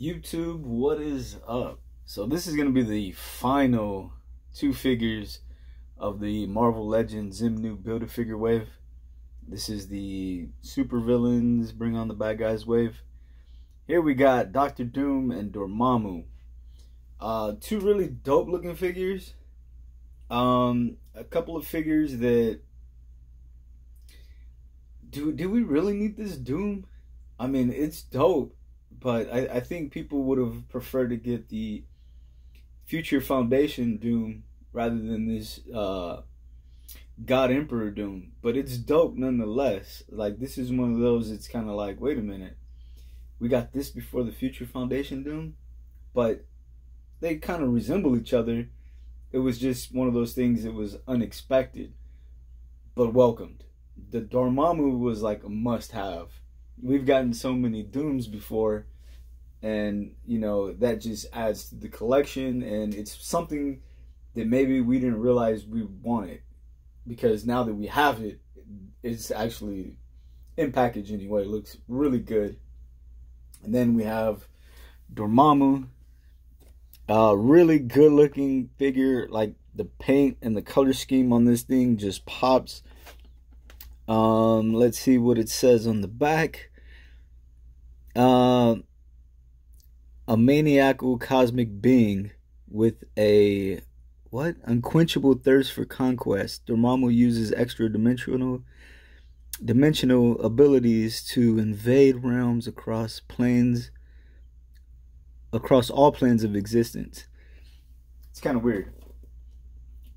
YouTube, what is up? So this is going to be the final two figures of the Marvel Legends Zimnu Build-A-Figure wave. This is the super villains bring on the bad guys wave. Here we got Dr. Doom and Dormammu. Two really dope looking figures. A couple of figures that do we really need this Doom? I mean, it's dope, but I think people would have preferred to get the Future Foundation Doom rather than this God Emperor Doom. But it's dope nonetheless. Like, this is one of those, it's kind of like, wait a minute, we got this before the Future Foundation Doom, but they kind of resemble each other. It was just one of those things that was unexpected, but welcomed. The Dormammu was like a must-have. We've gotten so many Dooms before, and you know, that just adds to the collection, and it's something that maybe we didn't realize we wanted, because now that we have it, it's actually in package anyway. It looks really good. And then we have Dormammu, really good looking figure. Like, the paint and the color scheme on this thing just pops. Let's see what it says on the back. A maniacal cosmic being with a unquenchable thirst for conquest. Dormammu uses extra dimensional abilities to invade realms across all planes of existence. It's kind of weird.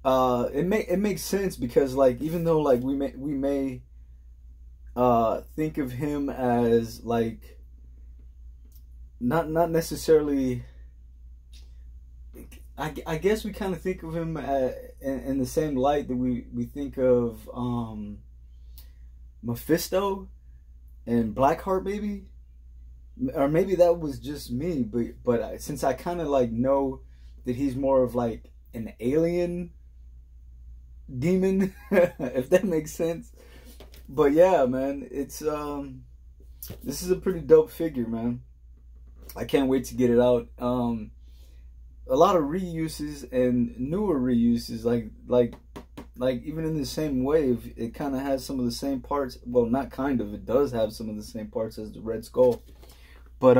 It makes sense, because like, even though like we may think of him as like not necessarily, I guess we kind of think of him in the same light that we think of Mephisto and Blackheart, maybe, or maybe that was just me, but since I kind of like know that he's more of like an alien demon, if that makes sense. But yeah, man, it's this is a pretty dope figure, man. I can't wait to get it out. A lot of reuses and newer reuses, like even in the same wave, it kind of has some of the same parts. Well, not kind of, it does have some of the same parts as the Red Skull. But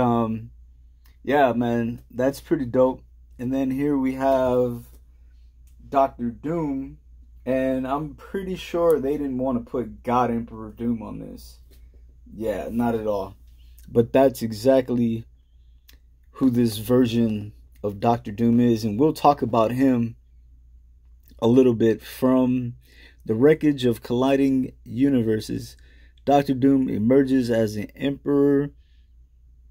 yeah, man, that's pretty dope. And then here we have Dr. Doom, and I'm pretty sure they didn't want to put God Emperor Doom on this. Yeah, not at all. But that's exactly who this version of Dr. Doom is, and we'll talk about him a little bit. From the wreckage of colliding universes, Dr. Doom emerges as an emperor,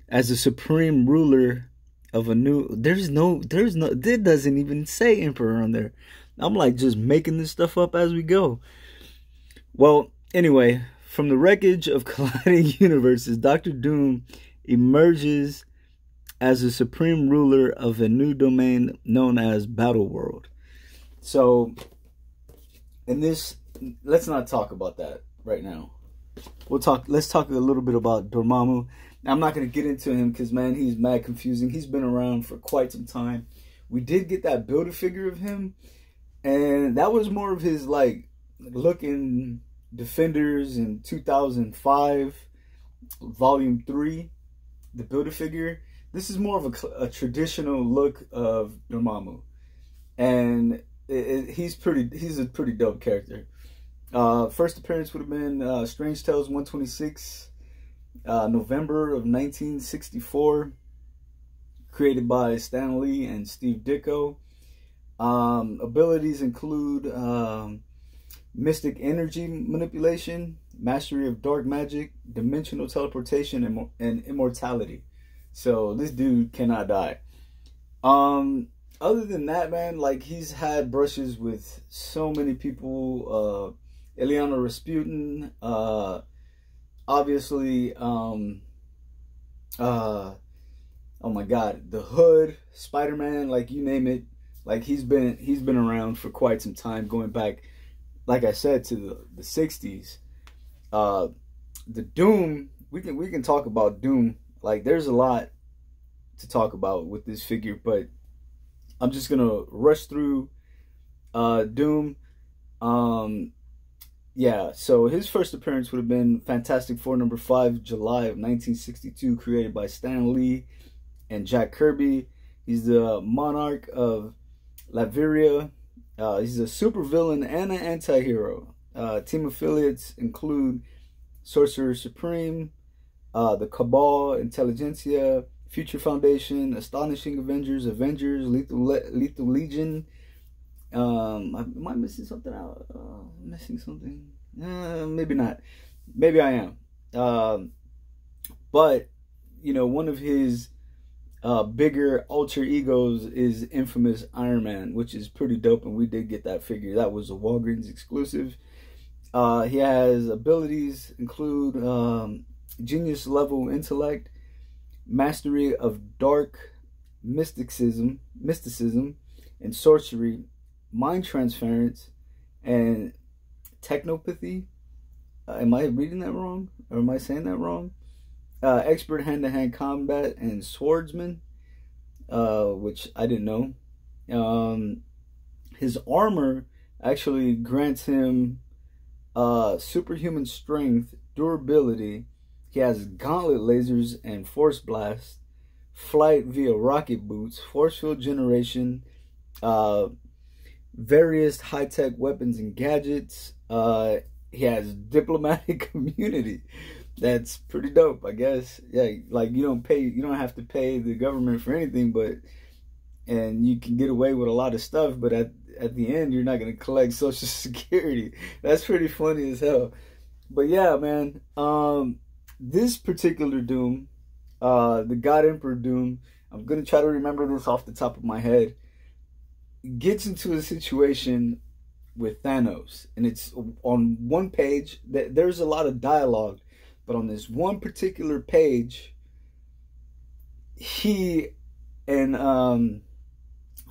as a supreme ruler of a new, it doesn't even say emperor on there. I'm like just making this stuff up as we go. Well, anyway, from the wreckage of colliding universes, Dr. Doom emerges as a supreme ruler of a new domain known as Battle World. So, in this, let's not talk about that right now. Let's talk a little bit about Dormammu. Now, I'm not going to get into him because, man, he's mad confusing. He's been around for quite some time. We did get that Build-A-Figure of him, and that was more of his, like, looking Defenders in 2005, Volume 3, the Build-A-Figure. This is more of a traditional look of Dormammu, and he's a pretty dope character. First appearance would have been Strange Tales 126, November of 1964, created by Stan Lee and Steve Ditko. Abilities include mystic energy manipulation, mastery of dark magic, dimensional teleportation, and immortality. So this dude cannot die. Other than that, man, like, he's had brushes with so many people. Ileana Rasputin, obviously, oh my God, the Hood, Spider-Man, like, you name it. Like, he's been around for quite some time, going back, like I said, to the 60s. The Doom, we can talk about Doom. Like, there's a lot to talk about with this figure, but I'm just gonna rush through Doom. Yeah, so his first appearance would have been Fantastic Four #5, July of 1962, created by Stan Lee and Jack Kirby. He's the Monarch of Latveria. He's a supervillain and an anti-hero. Team affiliates include Sorcerer Supreme, the Cabal, Intelligentsia, Future Foundation, Astonishing Avengers, Lethal Legion. Am I missing something out? Missing something? Maybe not. Maybe I am. But you know, one of his bigger alter egos is infamous Iron Man, which is pretty dope, and we did get that figure. That was a Walgreens exclusive. He has abilities include genius level intellect, mastery of dark mysticism and sorcery, mind transference, and technopathy. Am I reading that wrong? Or am I saying that wrong? Expert hand-to-hand combat and swordsman, which I didn't know. His armor actually grants him superhuman strength, durability. He has gauntlet lasers and force blast, flight via rocket boots, force field generation, various high-tech weapons and gadgets. He has diplomatic immunity. That's pretty dope, I guess. Yeah, like you don't have to pay the government for anything, and you can get away with a lot of stuff, but at the end you're not gonna collect Social Security. That's pretty funny as hell. But yeah, man, this particular Doom, the God Emperor Doom, I'm gonna try to remember this off the top of my head, gets into a situation with Thanos, and it's on one page. There's a lot of dialogue, but on this one particular page, he and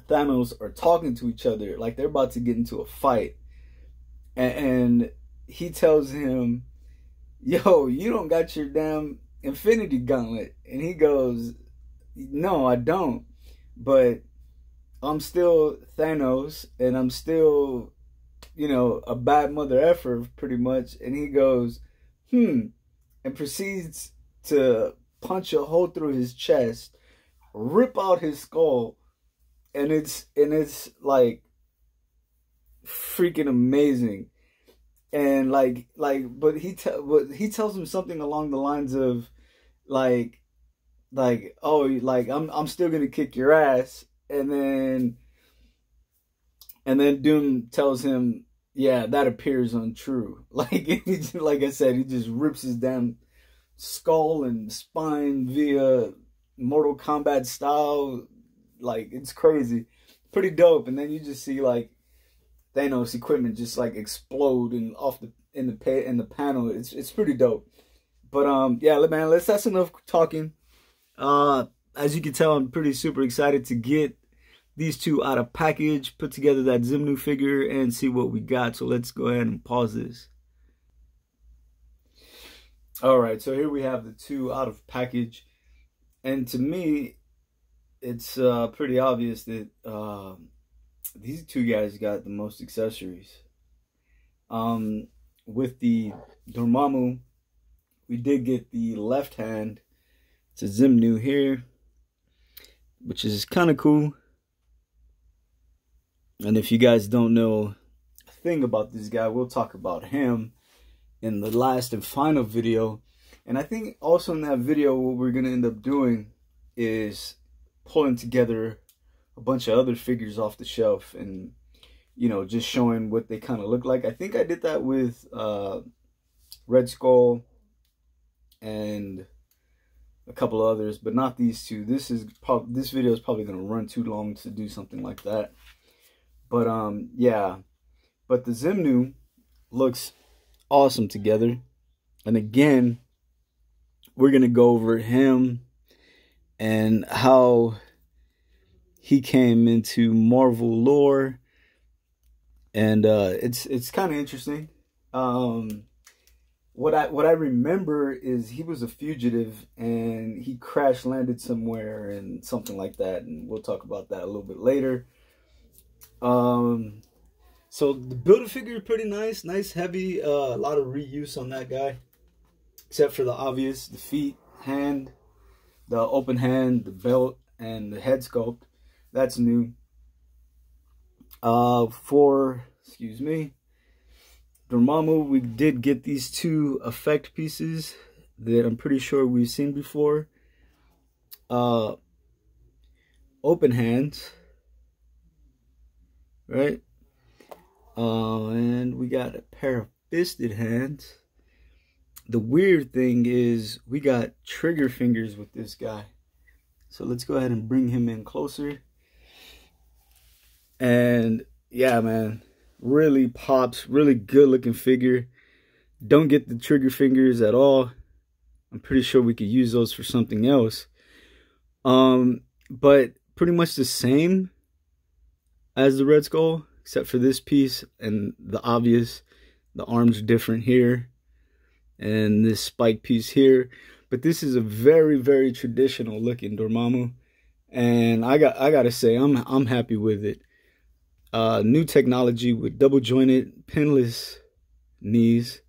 Thanos are talking to each other like they're about to get into a fight, and he tells him, "Yo, you don't got your damn Infinity Gauntlet," and he goes, "No, I don't, but I'm still Thanos, and I'm still, you know, a bad mother effer, pretty much." And he goes, and proceeds to punch a hole through his chest, rip out his skull, and it's like freaking amazing. And but he tells him something along the lines of like oh, like I'm still gonna kick your ass, and then Doom tells him, yeah, that appears untrue. Like I said, he just rips his damn skull and spine via Mortal Kombat style. Like, it's crazy. Pretty dope. And then you just see like Thanos equipment just like explode in the panel. It's pretty dope. But yeah, man, that's enough talking. As you can tell, I'm pretty super excited to get these two out of package, put together that Zimnu figure, and see what we got. So let's go ahead and pause this. All right, so here we have the two out of package, and to me, it's pretty obvious that these two guys got the most accessories. With the Dormammu, we did get the left hand. It's a Zimnu here, which is kind of cool. And if you guys don't know a thing about this guy, we'll talk about him in the last and final video. And I think also in that video, what we're going to end up doing is pulling together a bunch of other figures off the shelf and, you know, just showing what they kind of look like. I think I did that with Red Skull and a couple of others, but not these two. This video is probably going to run too long to do something like that. But yeah, but the Zimnu looks awesome together. And again, we're gonna go over him and how he came into Marvel lore, and it's kind of interesting. what I remember is he was a fugitive and he crash landed somewhere and something like that, and we'll talk about that a little bit later. So the Build-A-Figure is pretty nice, heavy, a lot of reuse on that guy, except for the obvious, the feet, hand, the open hand, the belt, and the head sculpt. That's new. Excuse me, Dormammu, we did get these two effect pieces that I'm pretty sure we've seen before. Open hands, right? And we got a pair of fisted hands. The weird thing is we got trigger fingers with this guy. So let's go ahead and bring him in closer. And yeah, man, really pops, really good looking figure. Don't get the trigger fingers at all. I'm pretty sure we could use those for something else. But pretty much the same as the Red Skull, except for this piece and the obvious, the arms are different here, and this spike piece here. But this is a very, very traditional looking Dormammu, and I gotta say I'm happy with it. New technology with double jointed pinless knees.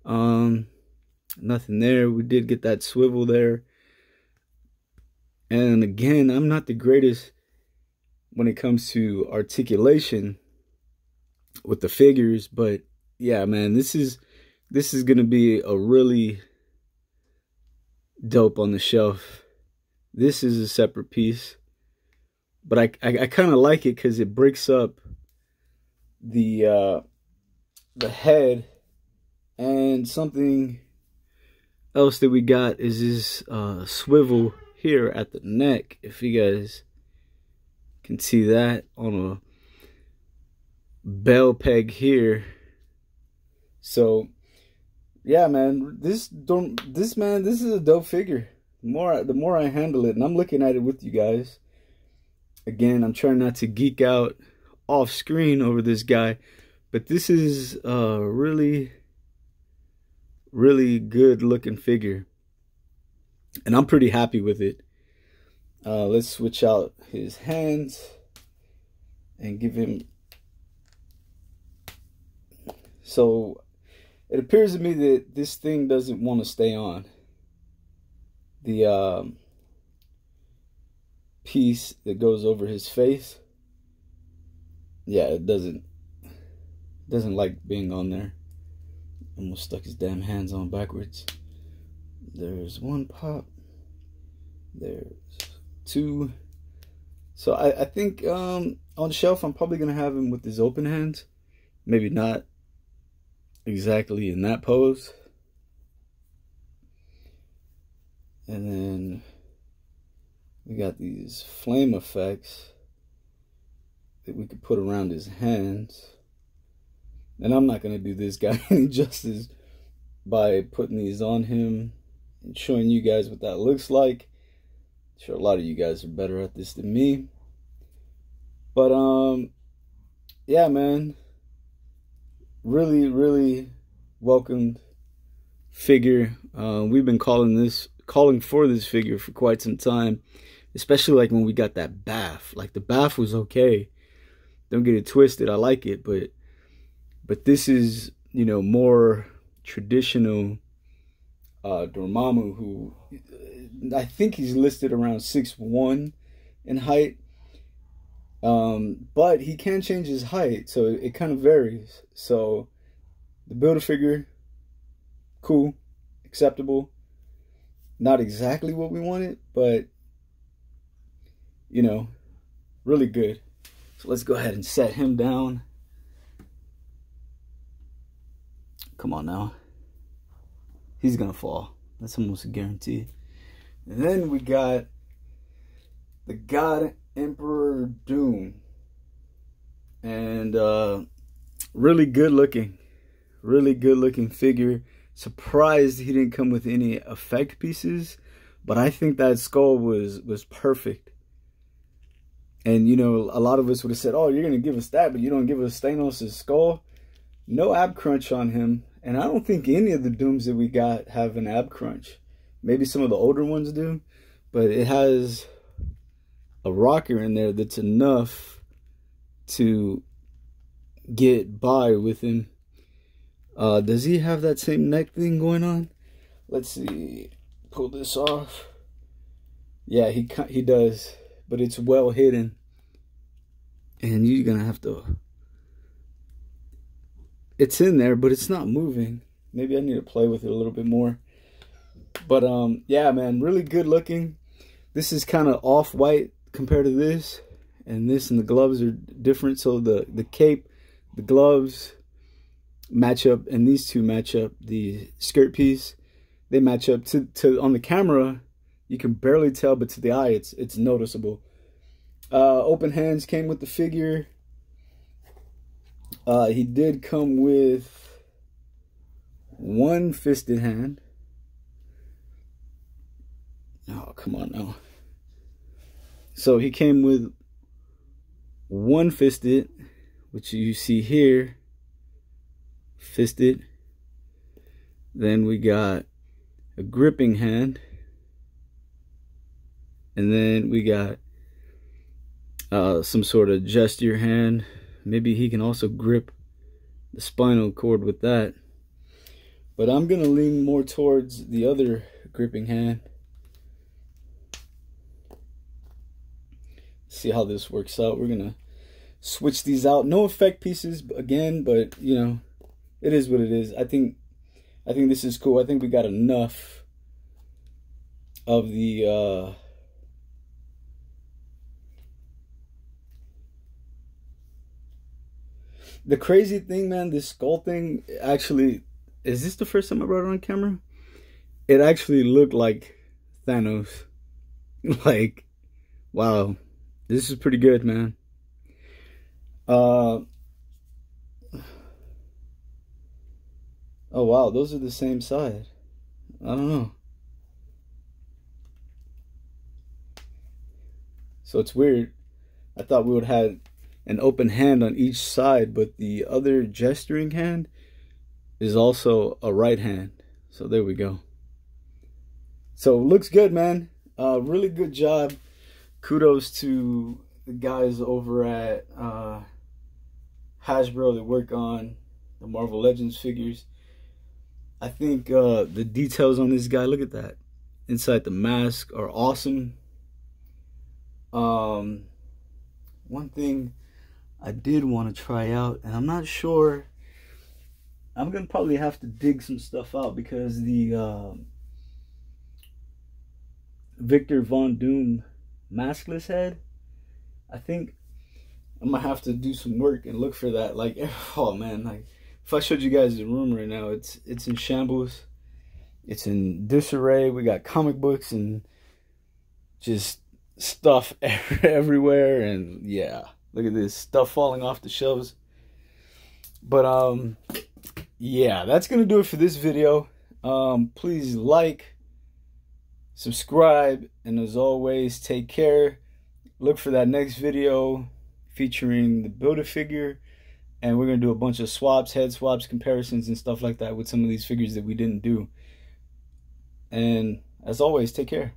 Nothing there. We did get that swivel there. And again, I'm not the greatest when it comes to articulation with the figures, but yeah, man, this is gonna be a really dope on the shelf. This is a separate piece, but I kind of like it because it breaks up the head. And something else that we got is this swivel here at the neck. If you guys can see that on a bell peg here. So yeah, man, this is a dope figure. The more I handle it, and I'm looking at it with you guys. Again, I'm trying not to geek out off screen over this guy, but this is a really good looking figure, and I'm pretty happy with it. Let's switch out his hands and give him. So it appears to me that this thing doesn't want to stay on. The piece that goes over his face, yeah, it doesn't like being on there. Almost stuck his damn hands on backwards. There's one pop. There's two. So I think on the shelf I'm probably gonna have him with his open hands. Maybe not exactly in that pose. And then we got these flame effects that we could put around his hands. And I'm not going to do this guy any justice by putting these on him and showing you guys what that looks like. I'm sure a lot of you guys are better at this than me. But yeah, man, really welcomed figure. We've been calling for this figure for quite some time, especially like when we got that bath. Like the bath was okay, don't get it twisted, I like it, but this is, you know, more traditional Dormammu, who I think he's listed around 6'1" in height, but he can change his height, so it kind of varies. So the Build-A-Figure, cool, acceptable. Not exactly what we wanted, but you know, really good. So let's go ahead and set him down. Come on now. He's gonna fall. That's almost a guarantee. And then we got the God Emperor Doom. And really good looking figure. Surprised he didn't come with any effect pieces, but I think that skull was perfect. And you know, a lot of us would have said, oh, you're gonna give us that, but you don't give us Thanos' skull. No ab crunch on him, And I don't think any of the Dooms that we got have an ab crunch. Maybe some of the older ones do, but it has a rocker in there that's enough to get by with him. Does he have that same neck thing going on? Let's see. Pull this off. Yeah, he does, but it's well hidden. And you're gonna have to. It's in there, but it's not moving. Maybe I need to play with it a little bit more. But yeah, man, really good looking. This is kind of off-white compared to this, and this and the gloves are different. So the cape, the gloves match up, and these two match up. The skirt piece, they match up. To on the camera, you can barely tell, but to the eye, it's noticeable. Open hands came with the figure. He did come with one fisted hand. Oh, come on now. So he came with one fisted, which you see here, fisted. Then we got a gripping hand. And then we got some sort of gesture hand. Maybe he can also grip the spinal cord with that. But I'm going to lean more towards the other gripping hand. See how this works out. We're going to switch these out. No effect pieces again, but you know, it is what it is. I think this is cool. I think we got enough of the crazy thing, man, this skull thing, actually, is this the first time I brought it on camera? It actually looked like Thanos. Like, wow, this is pretty good, man. Oh, wow, those are the same side. I don't know. So it's weird. I thought we would have an open hand on each side, but the other gesturing hand is also a right hand. So there we go. So looks good, man. Really good job. Kudos to the guys over at Hasbro that work on the Marvel Legends figures. I think the details on this guy, look at that, inside the mask, are awesome. One thing I did want to try out, and I'm not sure, I'm gonna probably have to dig some stuff out, because the Victor Von Doom maskless head, I think I'm gonna have to do some work and look for that. Like, oh man, like if I showed you guys the room right now, it's in shambles, it's in disarray. We got comic books and just stuff everywhere, and yeah, look at this stuff falling off the shelves. But yeah, that's gonna do it for this video. Please like, subscribe, and as always, take care. Look for that next video featuring the Build-A-Figure, and we're gonna do a bunch of swaps, head swaps, comparisons, and stuff like that with some of these figures that we didn't do. And as always, take care.